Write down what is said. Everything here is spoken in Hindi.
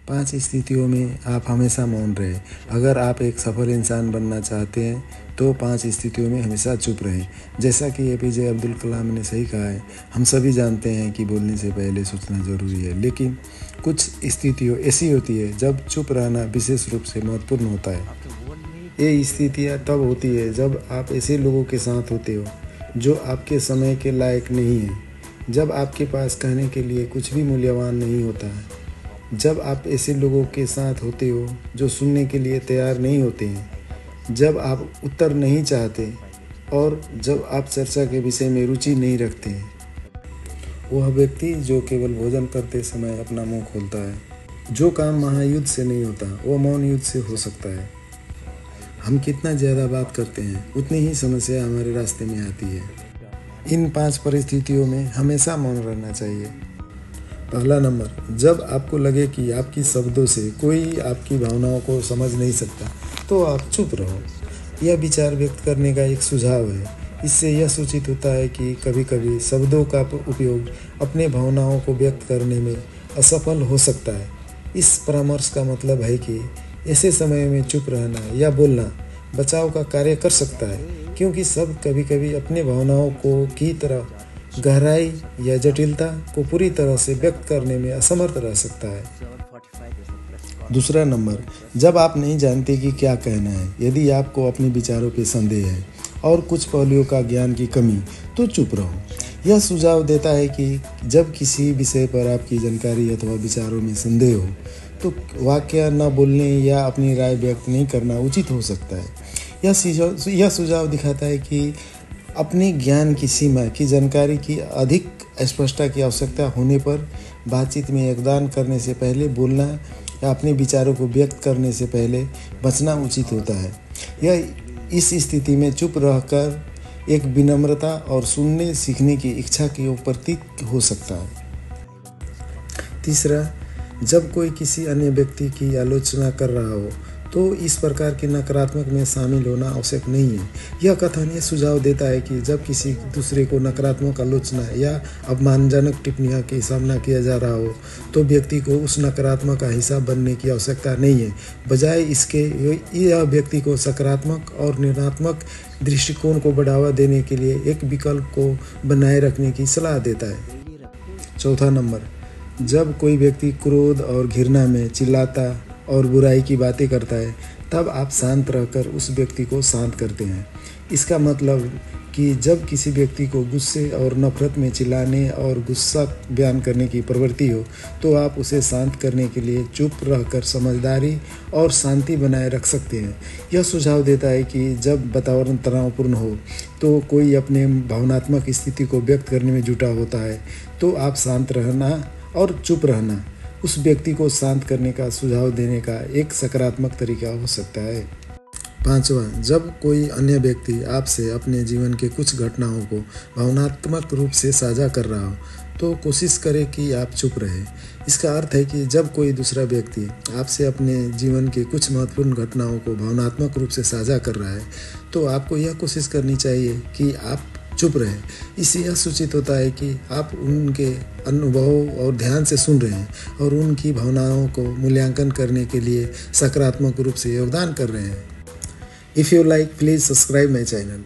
5 स्थितियों में आप हमेशा मौन रहें। अगर आप एक सफल इंसान बनना चाहते हैं तो 5 स्थितियों में हमेशा चुप रहें। जैसा कि एपीजे अब्दुल कलाम ने सही कहा है, हम सभी जानते हैं कि बोलने से पहले सोचना ज़रूरी है, लेकिन कुछ स्थितियाँ ऐसी होती है जब चुप रहना विशेष रूप से महत्वपूर्ण होता है। ये स्थितियाँ तब होती है जब आप ऐसे लोगों के साथ होते हो जो आपके समय के लायक नहीं है, जब आपके पास कहने के लिए कुछ भी मूल्यवान नहीं होता है, जब आप ऐसे लोगों के साथ होते हो जो सुनने के लिए तैयार नहीं होते हैं, जब आप उत्तर नहीं चाहते और जब आप चर्चा के विषय में रुचि नहीं रखते हैं। वह व्यक्ति जो केवल भोजन करते समय अपना मुंह खोलता है। जो काम महायुद्ध से नहीं होता वो मौन युद्ध से हो सकता है। हम कितना ज़्यादा बात करते हैं उतनी ही समस्या हमारे रास्ते में आती है। इन 5 परिस्थितियों में हमेशा मौन रहना चाहिए। पहला नंबर, जब आपको लगे कि आपकी शब्दों से कोई आपकी भावनाओं को समझ नहीं सकता तो आप चुप रहो। यह विचार व्यक्त करने का एक सुझाव है। इससे यह सूचित होता है कि कभी कभी शब्दों का उपयोग अपने भावनाओं को व्यक्त करने में असफल हो सकता है। इस परामर्श का मतलब है कि ऐसे समय में चुप रहना या बोलना बचाव का कार्य कर सकता है, क्योंकि शब्द कभी कभी अपने भावनाओं को की तरह गहराई या जटिलता को पूरी तरह से व्यक्त करने में असमर्थ रह सकता है। दूसरा नंबर, जब आप नहीं जानते कि क्या कहना है, यदि आपको अपने विचारों पे संदेह है और कुछ पहलुओं का ज्ञान की कमी, तो चुप रहो। यह सुझाव देता है कि जब किसी विषय पर आपकी जानकारी अथवा विचारों में संदेह हो तो वाक्य न बोलने या अपनी राय व्यक्त नहीं करना उचित हो सकता है। यह सुझाव दिखाता है कि अपने ज्ञान की सीमा की जानकारी की अधिक स्पष्टता की आवश्यकता होने पर बातचीत में योगदान करने से पहले बोलना या अपने विचारों को व्यक्त करने से पहले बचना उचित होता है। यह इस स्थिति में चुप रहकर एक विनम्रता और सुनने सीखने की इच्छा की प्रतीक हो सकता है। तीसरा, जब कोई किसी अन्य व्यक्ति की आलोचना कर रहा हो तो इस प्रकार के नकारात्मक में शामिल होना आवश्यक नहीं है। यह कथन यह सुझाव देता है कि जब किसी दूसरे को नकारात्मक आलोचना या अपमानजनक टिप्पणियों का सामना किया जा रहा हो तो व्यक्ति को उस नकारात्मक का हिस्सा बनने की आवश्यकता नहीं है। बजाय इसके यह व्यक्ति को सकारात्मक और निर्णात्मक दृष्टिकोण को बढ़ावा देने के लिए एक विकल्प को बनाए रखने की सलाह देता है। चौथा नंबर, जब कोई व्यक्ति क्रोध और घृणा में चिल्लाता और बुराई की बातें करता है तब आप शांत रहकर उस व्यक्ति को शांत करते हैं। इसका मतलब कि जब किसी व्यक्ति को गुस्से और नफरत में चिल्लाने और गुस्सा बयान करने की प्रवृत्ति हो तो आप उसे शांत करने के लिए चुप रहकर समझदारी और शांति बनाए रख सकते हैं। यह सुझाव देता है कि जब वातावरण तनावपूर्ण हो तो कोई अपने भावनात्मक स्थिति को व्यक्त करने में जुटा होता है तो आप शांत रहना और चुप रहना उस व्यक्ति को शांत करने का सुझाव देने का एक सकारात्मक तरीका हो सकता है। पांचवा, जब कोई अन्य व्यक्ति आपसे अपने जीवन के कुछ घटनाओं को भावनात्मक रूप से साझा कर रहा हो तो कोशिश करें कि आप चुप रहें। इसका अर्थ है कि जब कोई दूसरा व्यक्ति आपसे अपने जीवन के कुछ महत्वपूर्ण घटनाओं को भावनात्मक रूप से साझा कर रहा है तो आपको यह कोशिश करनी चाहिए कि आप चुप रहे। इससे यह सूचित होता है कि आप उनके अनुभव और ध्यान से सुन रहे हैं और उनकी भावनाओं को मूल्यांकन करने के लिए सकारात्मक रूप से योगदान कर रहे हैं। If you like, please subscribe my channel.